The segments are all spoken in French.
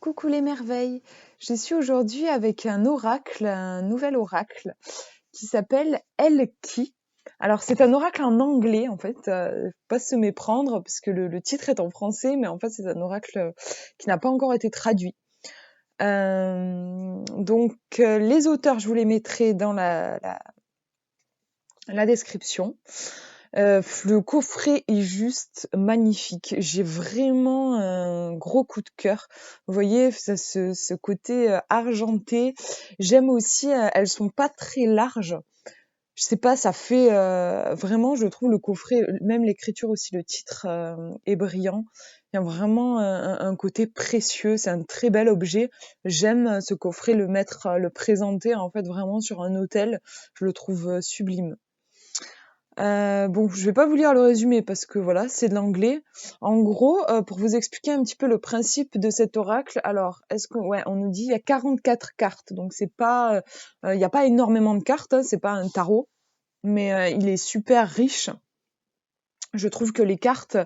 Coucou les merveilles, je suis aujourd'hui avec un oracle, un nouvel oracle qui s'appelle Elki. Alors c'est un oracle en anglais en fait, faut pas se méprendre parce que le titre est en français, mais en fait c'est un oracle qui n'a pas encore été traduit. Les auteurs, je vous les mettrai dans la description. Le coffret est juste magnifique. J'ai vraiment un gros coup de cœur. Vous voyez, ça, ce côté argenté. J'aime aussi, elles sont pas très larges. Je sais pas, ça fait vraiment, je trouve le coffret, même l'écriture aussi, le titre est brillant. Il y a vraiment un côté précieux. C'est un très bel objet. J'aime ce coffret, le mettre, le présenter en fait vraiment sur un autel. Je le trouve sublime. Bon, je vais pas vous lire le résumé parce que voilà, c'est de l'anglais. En gros, pour vous expliquer un petit peu le principe de cet oracle, alors, on nous dit il y a 44 cartes, donc c'est pas, il y a pas énormément de cartes, hein, c'est pas un tarot, mais il est super riche. Je trouve que les cartes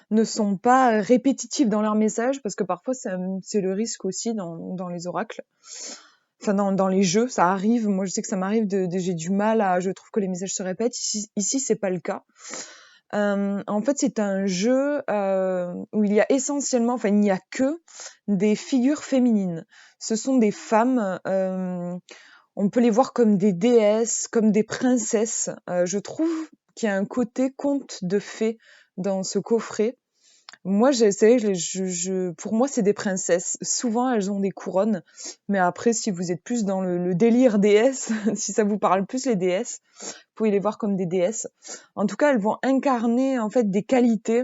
ne sont pas répétitives dans leur message parce que parfois c'est le risque aussi dans les oracles. Enfin, dans les jeux, ça arrive. Moi, je sais que ça m'arrive j'ai du mal je trouve que les messages se répètent. Ici, c'est pas le cas. En fait, c'est un jeu où il y a essentiellement, enfin, il n'y a que des figures féminines. Ce sont des femmes. On peut les voir comme des déesses, comme des princesses. Je trouve qu'il y a un côté conte de fées dans ce coffret. Moi, j'essaie, pour moi, c'est des princesses. Souvent, elles ont des couronnes. Mais après, si vous êtes plus dans le délire déesse, si ça vous parle plus les déesses, vous pouvez les voir comme des déesses. En tout cas, elles vont incarner, en fait, des qualités.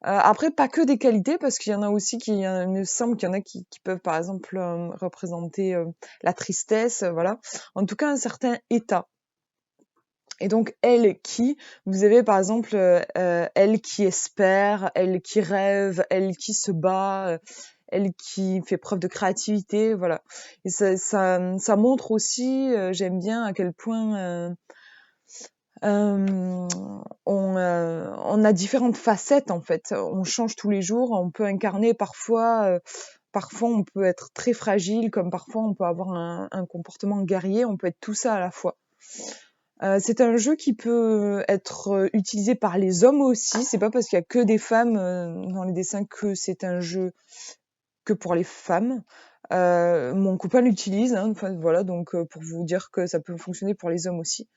Après, pas que des qualités, parce qu'il y en a aussi il me semble qu'il y en a qui peuvent, par exemple, représenter la tristesse, voilà. En tout cas, un certain état. Et donc, vous avez par exemple, elle qui espère, elle qui rêve, elle qui se bat, elle qui fait preuve de créativité, voilà. Et ça montre aussi, j'aime bien à quel point on a différentes facettes en fait. On change tous les jours, on peut incarner parfois on peut être très fragile, comme parfois on peut avoir un comportement guerrier, on peut être tout ça à la fois. C'est un jeu qui peut être utilisé par les hommes aussi. C'est pas parce qu'il y a que des femmes dans les dessins que c'est un jeu que pour les femmes. Mon copain l'utilise, hein, enfin, voilà, donc pour vous dire que ça peut fonctionner pour les hommes aussi.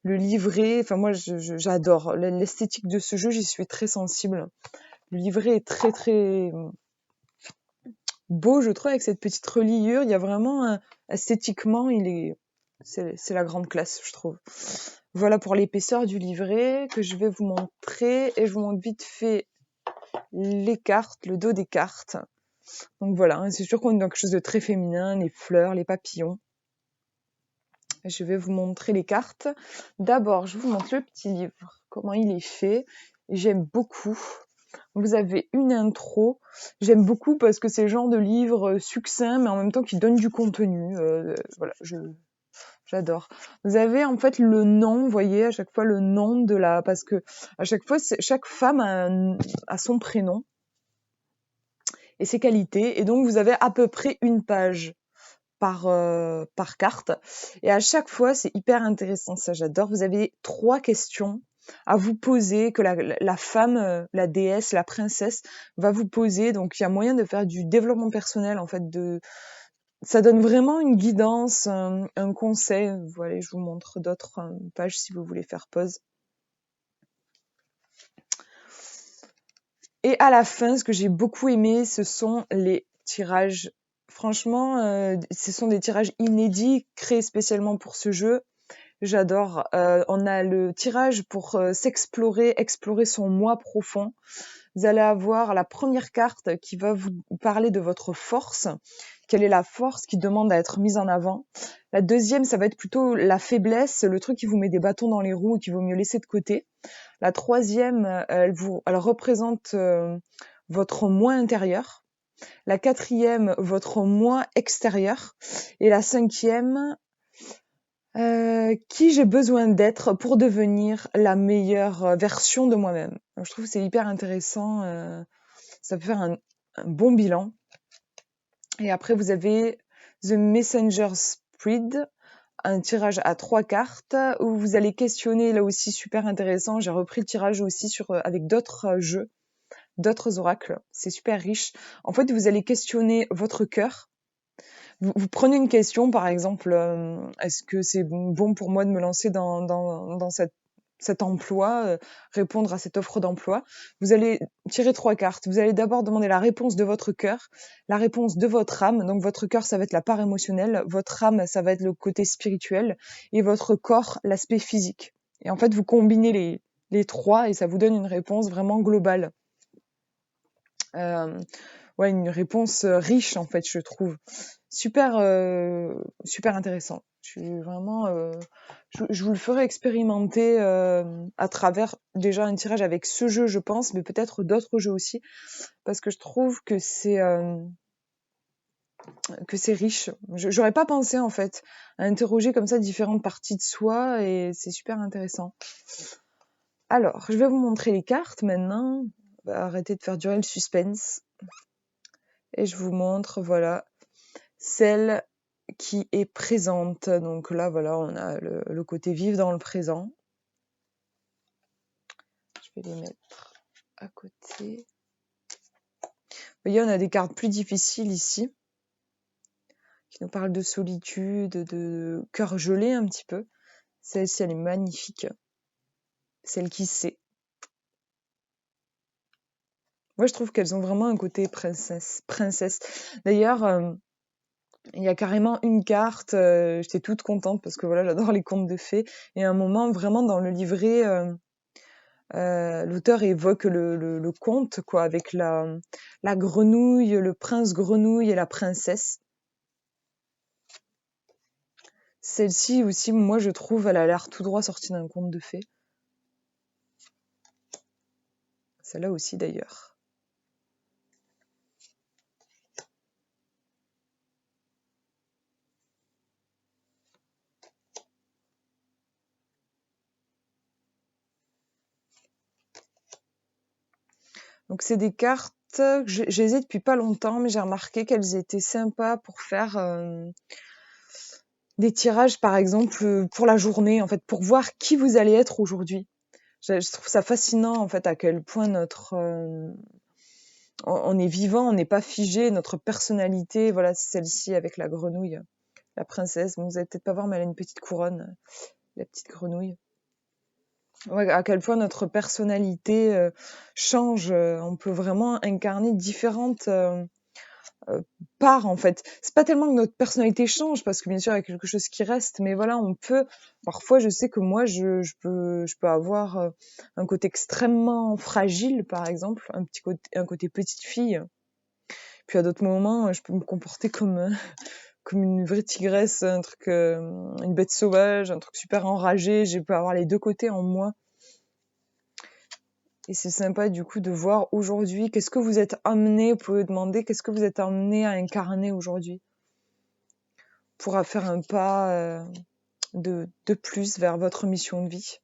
Le livret, enfin moi j'adore l'esthétique de ce jeu, j'y suis très sensible. Le livret est très très beau, je trouve, avec cette petite reliure. Il y a vraiment esthétiquement, c'est la grande classe, je trouve. Voilà pour l'épaisseur du livret que je vais vous montrer et je vous montre vite fait les cartes, le dos des cartes. Donc voilà, hein, c'est sûr qu'on est dans quelque chose de très féminin, les fleurs, les papillons. Je vais vous montrer les cartes. D'abord, je vous montre le petit livre, comment il est fait. J'aime beaucoup. Vous avez une intro. J'aime beaucoup parce que c'est le genre de livre succinct, mais en même temps qui donne du contenu. Voilà, j'adore. Vous avez en fait le nom, vous voyez, à chaque fois le nom parce que à chaque fois, chaque femme a son prénom et ses qualités. Et donc, vous avez à peu près une page par carte. Et à chaque fois, c'est hyper intéressant, ça j'adore. Vous avez 3 questions à vous poser, que la femme, la déesse, la princesse va vous poser. Donc il y a moyen de faire du développement personnel, en fait, ça donne vraiment une guidance, un conseil. Voilà, je vous montre d'autres pages si vous voulez faire pause. Et à la fin, ce que j'ai beaucoup aimé, ce sont les tirages. Franchement, ce sont des tirages inédits créés spécialement pour ce jeu. J'adore. On a le tirage pour s'explorer, explorer son moi profond. Vous allez avoir la première carte qui va vous parler de votre force. Quelle est la force qui demande à être mise en avant? La deuxième, ça va être plutôt la faiblesse, le truc qui vous met des bâtons dans les roues et qu'il vaut mieux laisser de côté. La troisième, elle représente votre moi intérieur. La quatrième, votre moi extérieur. Et la cinquième, qui j'ai besoin d'être pour devenir la meilleure version de moi-même. Donc, je trouve que c'est hyper intéressant. Ça peut faire un bon bilan. Et après, vous avez The Messenger Spread, un tirage à 3 cartes où vous allez questionner, là aussi super intéressant. J'ai repris le tirage aussi avec d'autres jeux, d'autres oracles. C'est super riche. En fait, vous allez questionner votre cœur. Vous prenez une question, par exemple, est-ce que c'est bon pour moi de me lancer dans cet emploi, répondre à cette offre d'emploi. Vous allez tirer 3 cartes. Vous allez d'abord demander la réponse de votre cœur, la réponse de votre âme. Donc votre cœur, ça va être la part émotionnelle, votre âme, ça va être le côté spirituel, et votre corps, l'aspect physique. Et en fait, vous combinez les trois et ça vous donne une réponse vraiment globale. Ouais, une réponse riche en fait, je trouve. Super, super intéressant. Je suis vraiment, je vous le ferai expérimenter à travers déjà un tirage avec ce jeu, je pense, mais peut-être d'autres jeux aussi, parce que je trouve que c'est riche. J'aurais pas pensé en fait à interroger comme ça différentes parties de soi et c'est super intéressant. Alors, je vais vous montrer les cartes maintenant. On va arrêter de faire durer le suspense. Et je vous montre, voilà, celle qui est présente. Donc là, voilà, on a le côté vivre dans le présent. Je vais les mettre à côté. Vous voyez, on a des cartes plus difficiles ici, qui nous parlent de solitude, de cœur gelé un petit peu. Celle-ci, elle est magnifique. Celle qui sait. Moi, je trouve qu'elles ont vraiment un côté princesse. D'ailleurs, il y a carrément une carte, j'étais toute contente parce que voilà, j'adore les contes de fées. Et à un moment, vraiment dans le livret, l'auteur évoque le conte, quoi, avec la grenouille, le prince grenouille et la princesse. Celle-ci aussi, moi je trouve, elle a l'air tout droit sortie d'un conte de fées. Celle-là aussi d'ailleurs. Donc c'est des cartes que je les ai depuis pas longtemps, mais j'ai remarqué qu'elles étaient sympas pour faire des tirages, par exemple, pour la journée, en fait, pour voir qui vous allez être aujourd'hui. Je trouve ça fascinant, en fait, à quel point on est vivant, on n'est pas figé, notre personnalité, voilà, celle-ci avec la grenouille, la princesse. Bon, vous allez peut-être pas voir, mais elle a une petite couronne, la petite grenouille. Ouais, à quel point notre personnalité change. On peut vraiment incarner différentes parts, en fait. C'est pas tellement que notre personnalité change, parce que bien sûr, il y a quelque chose qui reste, mais voilà, on peut... Parfois, je sais que moi, je peux avoir un côté extrêmement fragile, par exemple, un côté petite fille. Puis à d'autres moments, je peux me comporter comme une vraie tigresse, un truc, une bête sauvage, un truc super enragé. Je peux avoir les deux côtés en moi. Et c'est sympa du coup de voir aujourd'hui qu'est-ce que vous êtes amené, vous pouvez demander qu'est-ce que vous êtes amené à incarner aujourd'hui pour faire un pas de plus vers votre mission de vie.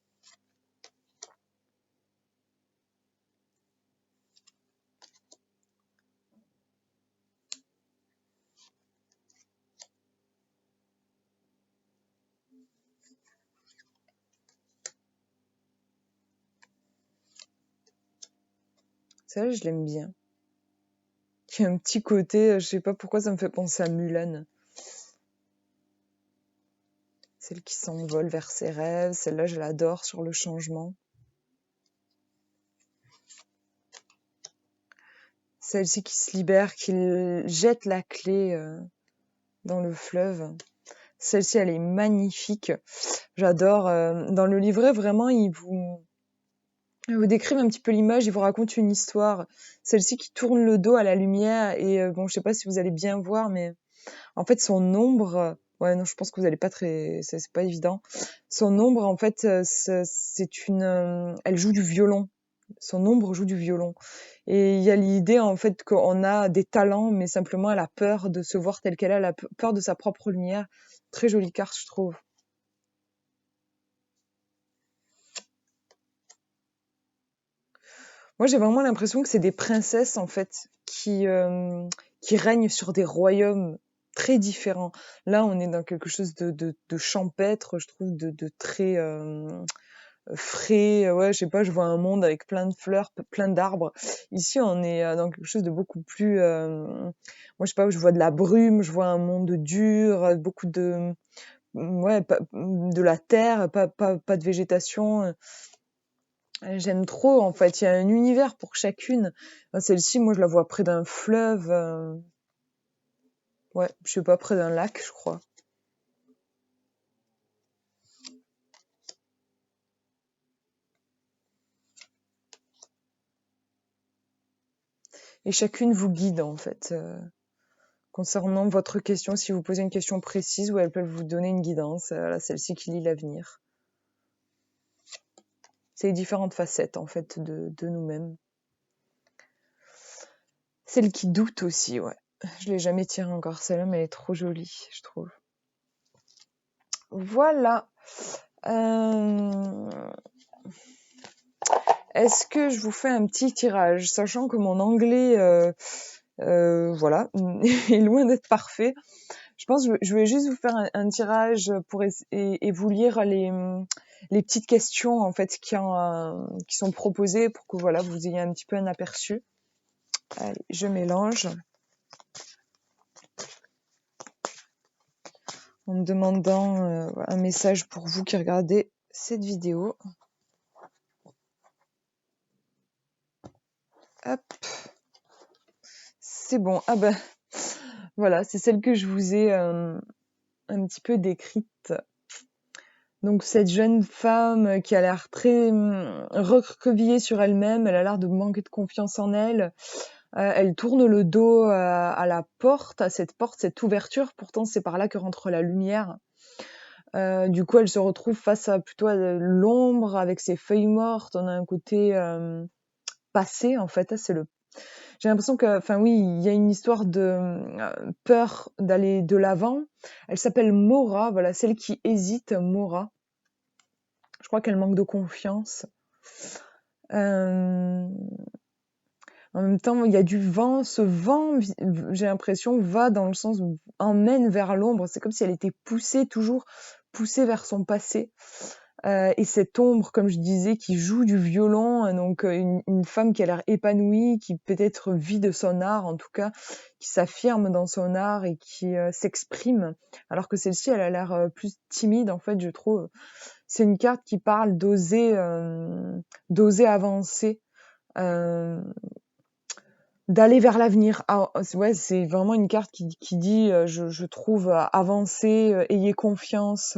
Ça, je l'aime bien. Il y a un petit côté, je sais pas pourquoi ça me fait penser à Mulan. Celle qui s'envole vers ses rêves, celle-là je l'adore sur le changement. Celle-ci qui se libère, qui jette la clé dans le fleuve. Celle-ci, elle est magnifique. J'adore. Dans le livret, vraiment, il vous décrivent un petit peu l'image, il vous raconte une histoire. Celle-ci qui tourne le dos à la lumière et bon, je sais pas si vous allez bien voir, mais en fait, son ombre, ouais, non, je pense que vous allez pas c'est pas évident. Son ombre, en fait, elle joue du violon. Son ombre joue du violon. Et il y a l'idée, en fait, qu'on a des talents, mais simplement elle a peur de se voir telle qu'elle est, elle a peur de sa propre lumière. Très jolie carte, je trouve. Moi, j'ai vraiment l'impression que c'est des princesses, en fait, qui règne sur des royaumes très différents. Là, on est dans quelque chose de champêtre, je trouve, de très frais. Ouais, je sais pas, je vois un monde avec plein de fleurs, plein d'arbres. Ici, on est dans quelque chose de beaucoup plus... moi, je sais pas, je vois de la brume, je vois un monde dur, beaucoup de... Ouais, de la terre, pas de végétation. J'aime trop, en fait. Il y a un univers pour chacune. Celle-ci, moi, je la vois près d'un fleuve. Ouais, je sais pas, près d'un lac, je crois. Et chacune vous guide, en fait. Concernant votre question, si vous posez une question précise, ou elles peuvent vous donner une guidance. Là, celle-ci qui lit l'avenir. C'est les différentes facettes, en fait, de nous-mêmes. Celle qui doute aussi, ouais. Je l'ai jamais tirée encore, celle-là, mais elle est trop jolie, je trouve. Voilà. Est-ce que je vous fais un petit tirage, sachant que mon anglais, voilà, est loin d'être parfait. Je pense que je vais juste vous faire un tirage pour et vous lire les petites questions en fait qui sont proposées pour que voilà vous ayez un petit peu un aperçu. Allez, je mélange en me demandant un message pour vous qui regardez cette vidéo. Hop, c'est bon. Ah ben voilà, c'est celle que je vous ai un petit peu décrite. Donc cette jeune femme qui a l'air très recroquevillée sur elle-même, elle a l'air de manquer de confiance en elle. Elle tourne le dos à la porte, à cette porte, cette ouverture. Pourtant, c'est par là que rentre la lumière. Du coup, elle se retrouve face à plutôt à l'ombre avec ses feuilles mortes. On a un côté passé, en fait. J'ai l'impression que, enfin oui, il y a une histoire de peur d'aller de l'avant. Elle s'appelle Mora, voilà, celle qui hésite, Mora. Je crois qu'elle manque de confiance. En même temps, il y a du vent. Ce vent, j'ai l'impression, va dans le sens, emmène vers l'ombre. C'est comme si elle était toujours poussée vers son passé. Et cette ombre, comme je disais, qui joue du violon, donc une femme qui a l'air épanouie, qui peut-être vit de son art, en tout cas, qui s'affirme dans son art et qui s'exprime, alors que celle-ci, elle a l'air plus timide, en fait, je trouve. C'est une carte qui parle d'oser avancer, d'aller vers l'avenir. Ah, ouais, c'est vraiment une carte qui dit, je trouve, avancer, ayez confiance.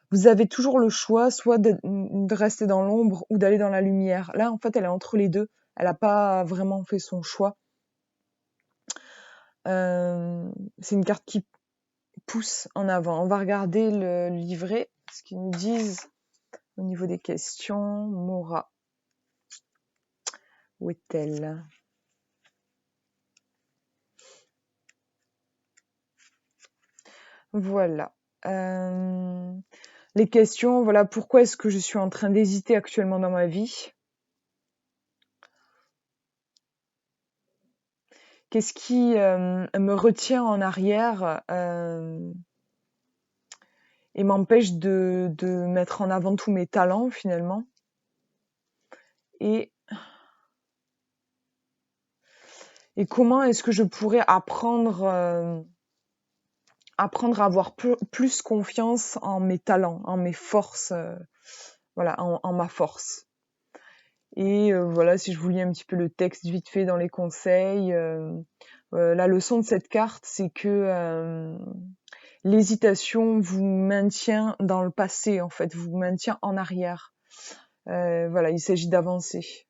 Vous avez toujours le choix, soit de rester dans l'ombre ou d'aller dans la lumière. Là, en fait, elle est entre les deux. Elle n'a pas vraiment fait son choix. C'est une carte qui pousse en avant. On va regarder le livret, ce qu'ils nous disent au niveau des questions. Mora. Où est-elle ? Voilà. Les questions, voilà, pourquoi est-ce que je suis en train d'hésiter actuellement dans ma vie ? Qu'est-ce qui me retient en arrière et m'empêche de mettre en avant tous mes talents finalement ? Et comment est-ce que je pourrais apprendre à avoir plus confiance en mes talents, en mes forces, voilà, en ma force. Et voilà, si je vous lis un petit peu le texte vite fait dans les conseils, la leçon de cette carte, c'est que l'hésitation vous maintient dans le passé, en fait, vous maintient en arrière. Voilà, il s'agit d'avancer.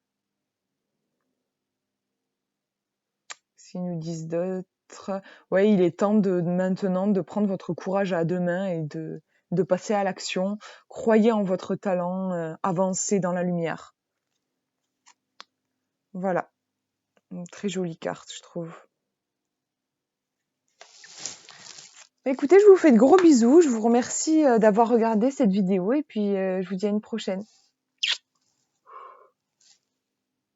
S'ils nous disent d'autres, ouais, il est temps maintenant de prendre votre courage à deux mains et de passer à l'action. Croyez en votre talent, avancez dans la lumière. Voilà, une très jolie carte, je trouve. Écoutez, je vous fais de gros bisous. Je vous remercie d'avoir regardé cette vidéo et puis je vous dis à une prochaine.